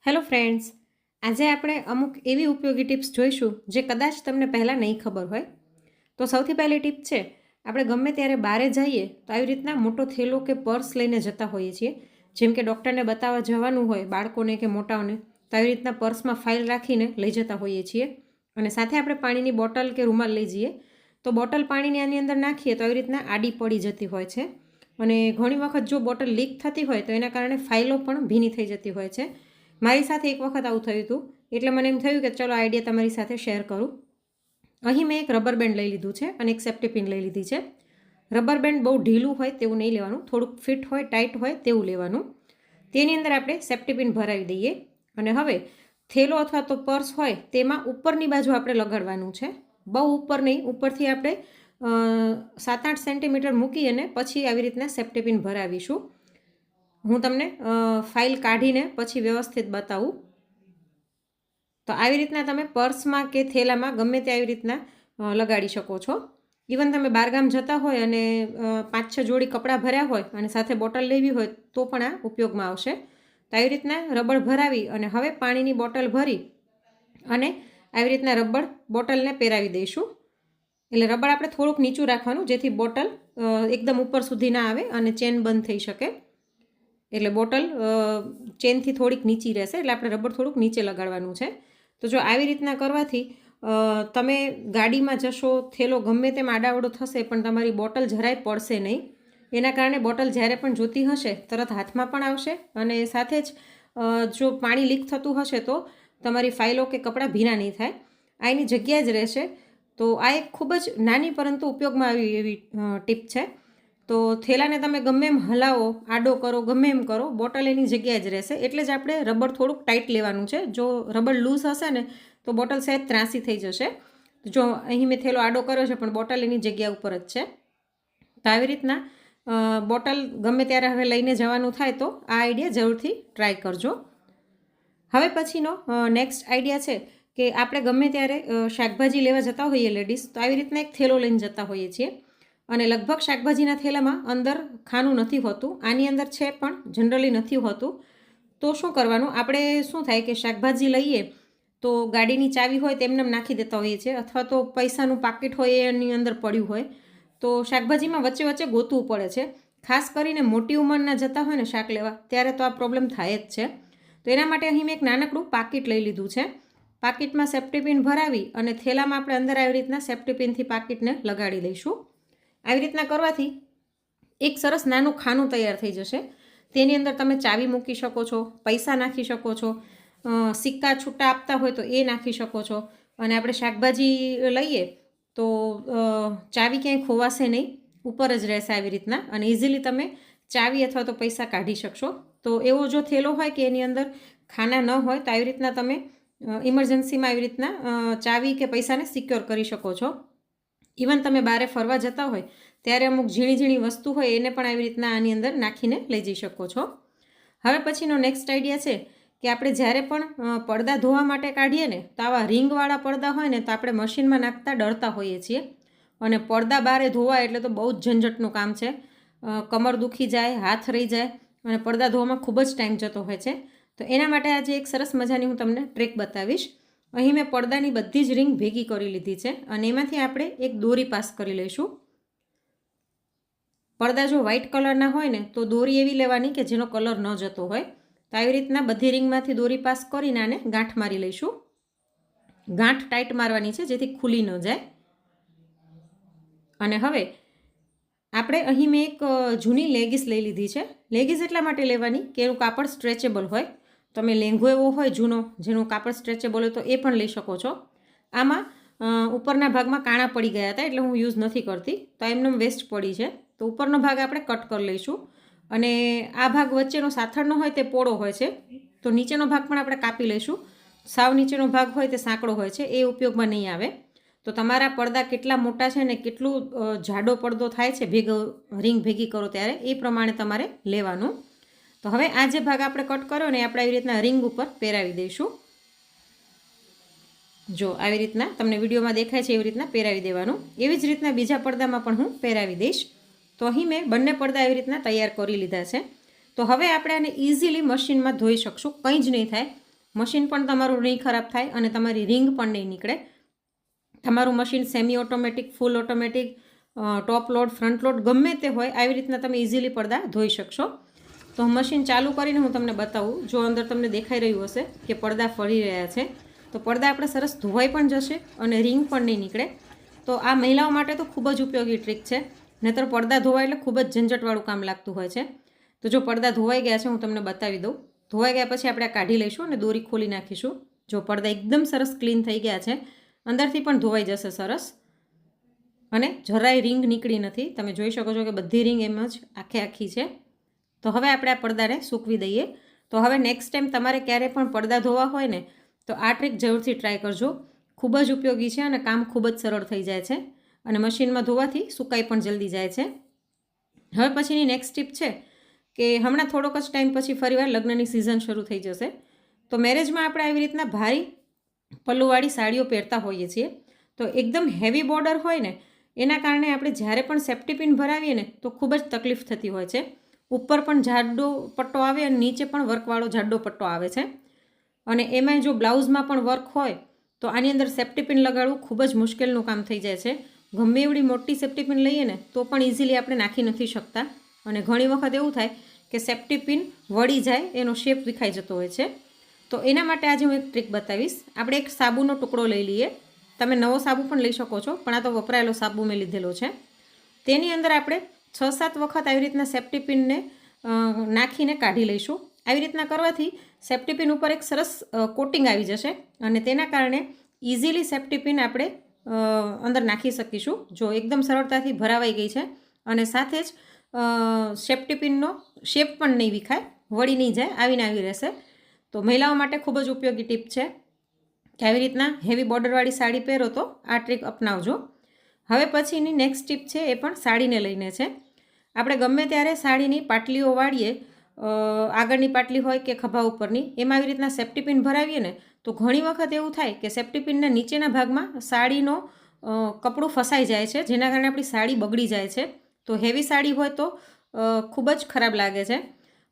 Hello friends, આજે આપણે અમુક એવી ઉપયોગી ટિપ્સ જોઈશું જે કદાચ તમને પહેલાં નહીં ખબર હોય. તો સૌથી પહેલી ટીપ છે, આપણે ગમે ત્યારે બહારે જઈએ તો આવી રીતના મોટો થેલો કે પર્સ લઈને જતા હોઈએ છીએ. જેમ કે ડૉક્ટરને બતાવવા જવાનું હોય બાળકોને કે મોટાઓને, તો આવી રીતના પર્સમાં ફાઇલ રાખીને લઈ જતા હોઈએ છીએ. અને સાથે આપણે પાણીની બોટલ કે રૂમાલ લઈ જઈએ તો બોટલ પાણીની આની અંદર નાખીએ તો આવી રીતના આડી પડી જતી હોય છે. અને ઘણી વખત જો બોટલ લીક થતી હોય તો એના કારણે ફાઇલો પણ ભીની થઈ જતી હોય છે. મારી સાથે એક વખત આવું થયું હતું, એટલે મને એમ થયું કે ચલો આઈડિયા તમારી સાથે શેર કરું. અહીં મેં એક રબર બેન્ડ લઈ લીધું છે અને એક સેફ્ટી પિન લઈ લીધી છે. રબર બેન્ડ બહુ ઢીલું હોય તેવું નહીં લેવાનું, થોડુંક ફિટ હોય ટાઈટ હોય તેવું લેવાનું. તેની અંદર આપણે સેફ્ટી પિન ભરાવી દઈએ અને હવે થેલો અથવા તો પર્સ હોય તેમાં ઉપરની બાજુ આપણે લગાડવાનું છે. બહુ ઉપર નહીં, ઉપરથી આપણે 7-8 સેન્ટીમીટર મૂકી અને પછી આવી રીતના સેફ્ટી પિન ભરાવીશું. હું તમને ફાઇલ કાઢીને પછી વ્યવસ્થિત બતાવું. તો આવી રીતના તમે પર્સમાં કે થેલામાં ગમે તે આવી રીતના લગાડી શકો છો. ઇવન તમે બહારગામ જતા હોય અને 5-6 જોડી કપડાં ભર્યા હોય અને સાથે બોટલ લેવી હોય તો પણ આ ઉપયોગમાં આવશે. તો આવી રીતના રબર ભરાવી અને હવે પાણીની બોટલ ભરી અને આવી રીતના રબર બોટલને પહેરાવી દઈશું. એટલે રબર આપણે થોડુંક નીચું રાખવાનું જેથી બોટલ એકદમ ઉપર સુધી ના આવે અને ચેન બંધ થઈ શકે. એટલે બોટલ ચેનથી થોડીક નીચી રહેશે, એટલે આપણે રબર થોડુંક નીચે લગાડવાનું છે. તો જો આવી રીતના કરવાથી તમે ગાડીમાં જશો, થેલો ગમે તેમ આડાવડો થશે પણ તમારી બોટલ જરાય પડશે નહીં. એના કારણે બોટલ જ્યારે પણ જોતી હશે તરત હાથમાં પણ આવશે અને સાથે જ જો પાણી લીક થતું હશે તો તમારી ફાઇલો કે કપડાં ભીના નહીં થાય, આ એની જગ્યા જ રહેશે. તો આ એક ખૂબ જ નાની પરંતુ ઉપયોગમાં આવી એવી ટીપ છે. તો થેલાને તમે ગમે એમ હલાવો, આડો કરો, ગમે એમ કરો, બોટલ એની જગ્યાએ જ રહેશે. એટલે જ આપણે રબર થોડુંક ટાઈટ લેવાનું છે. જો રબર લૂઝ હશે ને તો બોટલ સહેજ ત્રાંસી થઈ જશે. જો અહીં મેં થેલો આડો કર્યો છે પણ બોટલ એની જગ્યા ઉપર જ છે. તો આવી રીતના બોટલ ગમે ત્યારે હવે લઈને જવાનું થાય તો આ આઈડિયા જરૂરથી ટ્રાય કરજો. હવે પછીનો નેક્સ્ટ આઈડિયા છે કે આપણે ગમે ત્યારે શાકભાજી લેવા જતા હોઈએ લેડીઝ, તો આવી રીતના એક થેલો લઈને જતા હોઈએ છીએ અને લગભગ શાકભાજીના થેલામાં અંદર ખાનું નથી હોતું. આની અંદર છે પણ જનરલી નથી હોતું. તો શું કરવાનું, આપણે શું થાય કે શાકભાજી લઈએ તો ગાડીની ચાવી હોય તેમને નાખી દેતા હોઈએ છીએ અથવા તો પૈસાનું પાકીટ હોય એની અંદર પડ્યું હોય તો શાકભાજીમાં વચ્ચે વચ્ચે ગોતવું પડે છે. ખાસ કરીને મોટી ઉંમરના જતા હોય ને શાક લેવા ત્યારે તો આ પ્રોબ્લેમ થાય જ છે. તો એના માટે અહીં મેં એક નાનકડું પાકીટ લઈ લીધું છે. પાકીટમાં સેફ્ટી પિન ભરાવી અને થેલામાં આપણે અંદર આવી રીતના સેફ્ટી પિનથી પાકીટને લગાડી લઈશું. આવી રીતના કરવાથી એક સરસ નાનું ખાનું તૈયાર થઈ જશે. તેની અંદર તમે ચાવી મૂકી શકો છો, પૈસા નાખી શકો છો, સિક્કા છૂટા આપતા હોય તો એ નાખી શકો છો. અને આપણે શાકભાજી લઈએ તો ચાવી ક્યાંય ખોવાશે નહીં, ઉપર જ રહેશે આવી રીતના અને ઇઝીલી તમે ચાવી અથવા તો પૈસા કાઢી શકશો. તો એવો જો થેલો હોય કે એની અંદર ખાના ન હોય તો આવી રીતના તમે ઇમરજન્સીમાં આવી રીતના ચાવી કે પૈસાને સિક્યોર કરી શકો છો. ઇવન તમે બહારે ફરવા જતા હોય ત્યારે અમુક ઝીણી ઝીણી વસ્તુ હોય એને પણ આવી રીતના આની અંદર નાખીને લઈ જઈ શકો છો. હવે પછીનો નેક્સ્ટ આઈડિયા છે કે આપણે જ્યારે પણ પડદા ધોવા માટે કાઢીએ ને તો આવા રિંગવાળા પડદા હોય ને તો આપણે મશીનમાં નાખતા ડરતા હોઈએ છીએ અને પડદા બારે ધોવા એટલે તો બહુ જ ઝંઝટનું કામ છે. કમર દુખી જાય, હાથ રહી જાય અને પડદા ધોવામાં ખૂબ જ ટાઈમ જતો હોય છે. તો એના માટે આજે એક સરસ મજાની હું તમને ટ્રીક બતાવીશ. અહીં મેં પડદાની બધી જ રિંગ ભેગી કરી લીધી છે અને એમાંથી આપણે એક દોરી પાસ કરી લઈશું. પડદા જો વ્હાઇટ કલરના હોય ને તો દોરી એવી લેવાની કે જેનો કલર ન જતો હોય. તો આવી રીતના બધી રિંગમાંથી દોરી પાસ કરીને આને ગાંઠ મારી લઈશું. ગાંઠ ટાઈટ મારવાની છે જેથી ખુલી ન જાય. અને હવે આપણે અહીં મેં એક જૂની લેગીસ લઈ લીધી છે. લેગીસ એટલા માટે લેવાની કે એનું કાપડ સ્ટ્રેચેબલ હોય. તમે લેંઘો એવો હોય જૂનો જેનું કાપડ સ્ટ્રેચેબલ હોય તો એ પણ લઈ શકો છો. આમાં ઉપરના ભાગમાં કાણા પડી ગયા હતા એટલે હું યુઝ નથી કરતી, તો એમને વેસ્ટ પડી છે. તો ઉપરનો ભાગ આપણે કટ કરી લઈશું અને આ ભાગ વચ્ચેનો સાથળનો હોય તે પોળો હોય છે, તો નીચેનો ભાગ પણ આપણે કાપી લઈશું. સાવ નીચેનો ભાગ હોય તે સાંકડો હોય છે, એ ઉપયોગમાં નહીં આવે. તો તમારા પડદા કેટલા મોટા છે ને કેટલું જાડો પડદો થાય છે રિંગ ભેગી કરો ત્યારે એ પ્રમાણે તમારે લેવાનું. તો હવે આ જે ભાગ આપણે કટ કર્યો ને આપણે આવી રીતના રિંગ ઉપર પહેરાવી દઈશું. જો આવી રીતના તમને વિડીયોમાં દેખાય છે એવી રીતના પહેરાવી દેવાનું. એવી જ રીતના બીજા પડદામાં પણ હું પહેરાવી દઈશ. તો અહીં મેં બંને પડદા એવી રીતના તૈયાર કરી લીધા છે. તો હવે આપણે આને ઇઝીલી મશીનમાં ધોઈ શકશું, કંઈ જ નહીં થાય. મશીન પણ તમારું નહીં ખરાબ થાય અને તમારી રિંગ પણ નહીં નીકળે. તમારું મશીન સેમી ઓટોમેટિક, ફૂલ ઓટોમેટિક, ટોપ લોડ, ફ્રન્ટ લોડ ગમે તે હોય, આવી રીતના તમે ઇઝીલી પડદા ધોઈ શકશો. તો મશીન ચાલુ કરીને હું તમને બતાવું. જો અંદર તમને દેખાઈ રહ્યું હશે કે પડદા ફરી રહ્યા છે, તો પડદા આપણે સરસ ધોવાઈ પણ જશે અને રિંગ પણ નહીં નીકળે. તો આ મહિલાઓ માટે તો ખૂબ જ ઉપયોગી ટ્રીક છે. નહીંતર પડદા ધોવાય એટલે ખૂબ જ ઝંઝટવાળું કામ લાગતું હોય છે. તો જો પડદા ધોવાઈ ગયા છે, હું તમને બતાવી દઉં. ધોવાઈ ગયા પછી આપણે કાઢી લઈશું અને દોરી ખોલી નાખીશું. જો પડદા એકદમ સરસ ક્લીન થઈ ગયા છે, અંદરથી પણ ધોવાઈ જશે સરસ, અને જરાય રિંગ નીકળી નથી. તમે જોઈ શકો છો કે બધી રિંગ એમ જ આખે આખી છે. તો હવે આપણે આ પડદાને સૂકવી દઈએ. તો હવે નેક્સ્ટ ટાઈમ તમારે ક્યારે પણ પડદા ધોવા હોય ને, તો આ ટ્રીક જરૂરથી ટ્રાય કરજો. ખૂબ જ ઉપયોગી છે અને કામ ખૂબ જ સરળ થઈ જાય છે, અને મશીનમાં ધોવાથી સુકાઈ પણ જલ્દી જાય છે. હવે પછીની નેક્સ્ટ ટીપ છે કે હમણાં થોડોક જ ટાઈમ પછી ફરીવાર લગ્નની સિઝન શરૂ થઈ જશે. તો મેરેજમાં આપણે આવી રીતના ભારી પલ્લુવાળી સાડીઓ પહેરતા હોઈએ છીએ. તો એકદમ હેવી બોર્ડર હોય ને, એના કારણે આપણે જ્યારે પણ સેફ્ટી પિન ભરાવીએ ને, તો ખૂબ જ તકલીફ થતી હોય છે. ઉપર પણ જાડો પટ્ટો આવે અને નીચે પણ વર્કવાળો જાડો પટ્ટો આવે છે. અને એમાંય જો બ્લાઉઝમાં પણ વર્ક હોય તો આની અંદર સેફ્ટી પિન લગાડવું ખૂબ જ મુશ્કેલનું કામ થઈ જાય છે. ગમે એવડી મોટી સેફ્ટી પિન લઈએ ને તો પણ ઇઝીલી આપણે નાખી નથી શકતા, અને ઘણી વખત એવું થાય કે સેફ્ટી પિન વળી જાય, એનો શેપ વિખાઈ જતો હોય છે. તો એના માટે આજે હું એક ટ્રીક બતાવીશ. આપણે એક સાબુનો ટુકડો લઈ લઈએ. તમે નવો સાબુ પણ લઈ શકો છો, પણ આ તો વપરાયેલો સાબુ મેં લીધેલો છે. તેની અંદર આપણે 6-7 વખત આવી રીતના સેફ્ટી પિનને નાખીને કાઢી લઈશું. આવી રીતના કરવાથી સેફ્ટી પિન ઉપર એક સરસ કોટિંગ આવી જશે, અને તેના કારણે ઇઝીલી સેફ્ટી પિન આપણે અંદર નાખી શકીશું. જો એકદમ સરળતાથી ભરાવાઈ ગઈ છે, અને સાથે જ સેફ્ટી પિનનો શેપ પણ નહીં વિખાય, વળી નહીં જાય, આવીને આવી રહેશે. તો મહિલાઓ માટે ખૂબ જ ઉપયોગી ટીપ છે કે આવી રીતના હેવી બોર્ડરવાળી સાડી પહેરો તો આ ટ્રીક અપનાવજો. હવે પછીની નેક્સ્ટ ટીપ છે, એ પણ સાડીને લઈને છે. આપણે ગમે ત્યારે સાડીની પાટલીઓ વાળીએ, આગળની પાટલી હોય કે ખભા ઉપરની, એમાં આવી રીતના સેફ્ટી પિન ભરાવીએ ને, તો ઘણી વખત એવું થાય કે સેફ્ટી પિનના નીચેના ભાગમાં સાડીનો કપડું ફસાઈ જાય છે, જેના કારણે આપણી સાડી બગડી જાય છે. તો હેવી સાડી હોય તો ખૂબ જ ખરાબ લાગે છે.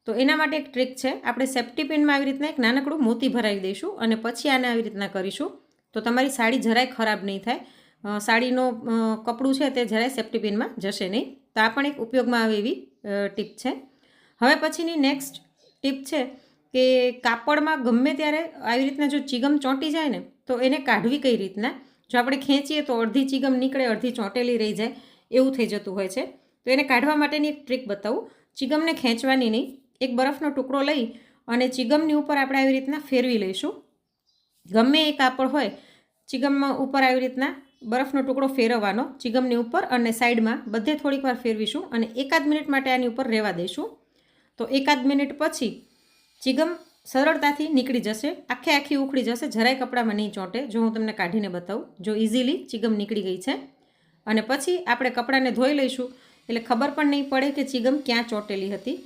તો એના માટે એક ટ્રીક છે. આપણે સેફ્ટી પિનમાં આવી રીતના એક નાનકડું મોતી ભરાવી દઈશું, અને પછી આને આવી રીતના કરીશું. તો તમારી સાડી જરાય ખરાબ નહીં થાય. સાડીનો કપડું છે તે જરાય સેફ્ટી પિનમાં જશે નહીં. તો આ પણ એક ઉપયોગમાં આવે એવી ટીપ છે. હવે પછીની નેક્સ્ટ ટીપ છે કે કાપડમાં ગમે ત્યારે આવી રીતના જો ચીગમ ચોંટી જાય ને, તો એને કાઢવી કઈ રીતના. જો આપણે ખેંચીએ તો અડધી ચીગમ નીકળે, અડધી ચોંટેલી રહી જાય, એવું થઈ જતું હોય છે. તો એને કાઢવા માટેની એક ટ્રીક બતાવું. ચીગમને ખેંચવાની નહીં, એક બરફનો ટુકડો લઈ અને ચીગમની ઉપર આપણે આવી રીતના ફેરવી લઈશું. ગમે એ કાપડ હોય, ચીગમમાં ઉપર આવી રીતના બરફનો ટુકડો ફેરવવાનો ચીગમની ઉપર, અને સાઈડમાં બધે થોડીક વાર ફેરવીશું, અને 1-8 મિનિટ માટે આની ઉપર રહેવા દઈશું. તો 1-8 મિનિટ પછી ચીગમ સરળતાથી નીકળી જશે, આખે આખી ઉખડી જશે, જરાય કપડામાં નહીં ચોંટે. જો હું તમને કાઢીને બતાવું, જો ઇઝીલી ચીગમ નીકળી ગઈ છે. અને પછી આપણે કપડાને ધોઈ લઈશું, એટલે ખબર પણ નહીં પડે કે ચીગમ ક્યાં ચોંટેલી હતી.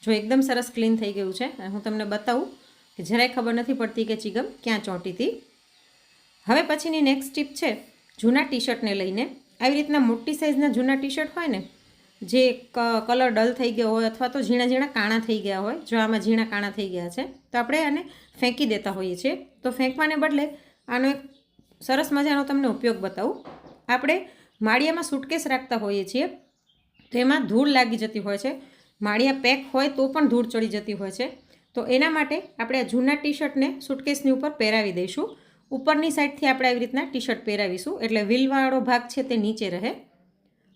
જો એકદમ સરસ ક્લીન થઈ ગયું છે, હું તમને બતાવું કે જરાય ખબર નથી પડતી કે ચીગમ ક્યાં ચોંટી હતી. હવે પછીની નેક્સ્ટ ટીપ છે જૂના ટી શર્ટને લઈને. આવી રીતના મોટી સાઇઝના જૂના ટી શર્ટ હોય ને, જે કલર ડલ થઈ ગયો હોય, અથવા તો ઝીણા ઝીણા કાણા થઈ ગયા હોય, જો આમાં ઝીણા કાણા થઈ ગયા છે, તો આપણે આને ફેંકી દેતા હોઈએ છીએ. તો ફેંકવાને બદલે આનો એક સરસ મજાનો તમને ઉપયોગ બતાવું. આપણે માળિયામાં સૂટકેસ રાખતા હોઈએ છીએ, તો એમાં ધૂળ લાગી જતી હોય છે. માળિયા પેક હોય તો પણ ધૂળ ચડી જતી હોય છે. તો એના માટે આપણે આ જૂના ટી શર્ટને સૂટકેસની ઉપર પહેરાવી દઈશું. ઉપરની સાઈડથી આપણે આવી રીતના ટી શર્ટ પહેરાવીશું, એટલે વ્હીલવાળો ભાગ છે તે નીચે રહે,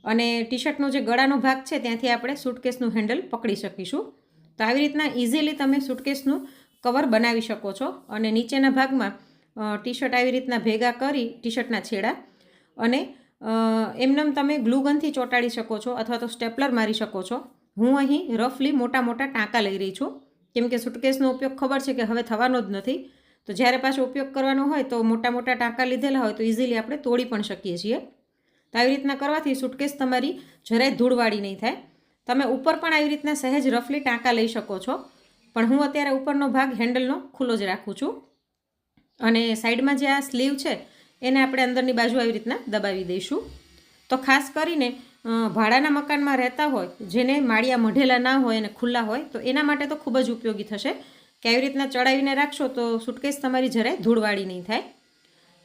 અને ટી શર્ટનો જે ગળાનો ભાગ છે ત્યાંથી આપણે સૂટકેસનું હેન્ડલ પકડી શકીશું. તો આવી રીતના ઇઝીલી તમે સૂટકેસનું કવર બનાવી શકો છો. અને નીચેના ભાગમાં ટી શર્ટ આવી રીતના ભેગા કરી, ટી શર્ટના છેડા, અને એમનેમ તમે ગ્લુગનથી ચોંટાડી શકો છો, અથવા તો સ્ટેપલર મારી શકો છો. હું અહીં રફલી મોટા મોટા ટાંકા લઈ રહી છું, કેમ કે સૂટકેસનો ઉપયોગ ખબર છે કે હવે થવાનો જ નથી. તો જ્યારે પાછો ઉપયોગ કરવાનો હોય તો મોટા મોટા ટાંકા લીધેલા હોય તો ઇઝીલી આપણે તોડી પણ શકીએ છીએ. તો આવી રીતના કરવાથી સૂટકેસ તમારી જરાય ધૂળવાળી નહીં થાય. તમે ઉપર પણ આવી રીતના સહેજ રફલી ટાંકા લઈ શકો છો, પણ હું અત્યારે ઉપરનો ભાગ હેન્ડલનો ખુલ્લો જ રાખું છું. અને સાઈડમાં જે આ સ્લીવ છે એને આપણે અંદરની બાજુ આવી રીતના દબાવી દઈશું. તો ખાસ કરીને ભાડાના મકાનમાં રહેતા હોય, જેને માળિયા મઢેલા ના હોય અને ખુલ્લા હોય, તો એના માટે તો ખૂબ જ ઉપયોગી થશે. કે આવી રીતના ચડાવીને રાખશો તો સુટકેસ તમારી જરાય ધૂળવાળી નહીં થાય.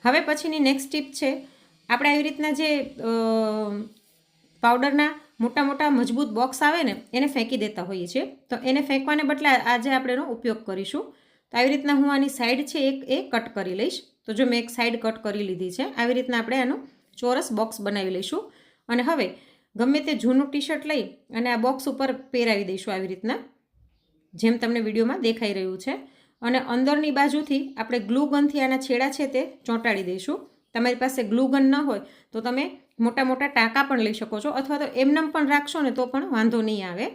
હવે પછીની નેક્સ્ટ ટીપ છે, આપણે આવી રીતના જે પાવડરના મોટા મોટા મજબૂત બોક્સ આવે ને એને ફેંકી દેતા હોઈએ છીએ. તો એને ફેંકવાને બદલે આજે આપણે એનો ઉપયોગ કરીશું. તો આવી રીતના હું આની સાઈડ છે એ કટ કરી લઈશ. તો જો મેં એક સાઈડ કટ કરી લીધી છે. આવી રીતના આપણે આનું ચોરસ બોક્સ બનાવી લઈશું. અને હવે ગમે તે જૂનું ટી શર્ટ લઈ અને આ બોક્સ ઉપર પહેરાવી દઈશું આવી રીતના, જેમ તમને વિડીયોમાં દેખાઈ રહ્યું છે. અને અંદરની બાજુથી આપણે ગ્લુ ગનથી આના છેડા છે તે ચોંટાડી દઈશું. તમારી પાસે ગ્લુ ગન ન હોય તો તમે મોટા મોટા ટાંકા પણ લઈ શકો છો, અથવા તો એમનેમ પણ રાખશો ને તો પણ વાંધો નહીં આવે.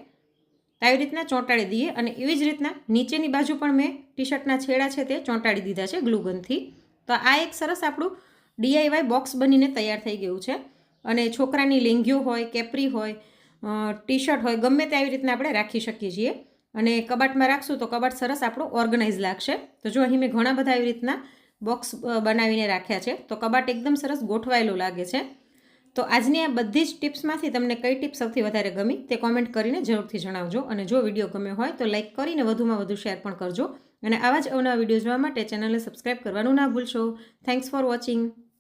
તો આવી રીતના ચોંટાડી દઈએ. અને એવી જ રીતના નીચેની બાજુ પણ મેં ટી શર્ટના છેડા છે તે ચોંટાડી દીધા છે ગ્લુ ગનથી. તો આ એક સરસ આપણું DIY બોક્સ બનીને તૈયાર થઈ ગયું છે. અને છોકરાની લેંઘીઓ હોય, કેપરી હોય, ટી શર્ટ હોય, ગમે તે આવી રીતના આપણે રાખી શકીએ છીએ. અને કબાટમાં રાખશું તો કબાટ સરસ આપણું ઓર્ગનાઇઝ લાગશે. તો જો અહીં મેં ઘણા બધા આવી રીતના બોક્સ બનાવીને રાખ્યા છે, તો કબાટ એકદમ સરસ ગોઠવાયેલું લાગે છે. તો આજની આ બધી જ ટિપ્સમાંથી તમને કઈ ટિપ્સ સૌથી વધારે ગમી તે કોમેન્ટ કરીને જરૂરથી જણાવજો. અને જો વિડીયો ગમ્યો હોય તો લાઇક કરીને વધુમાં વધુ શેર પણ કરજો. અને આવા જ અવનવા વિડીયો જોવા માટે ચેનલને સબસ્ક્રાઈબ કરવાનું ના ભૂલશો. Thanks for watching.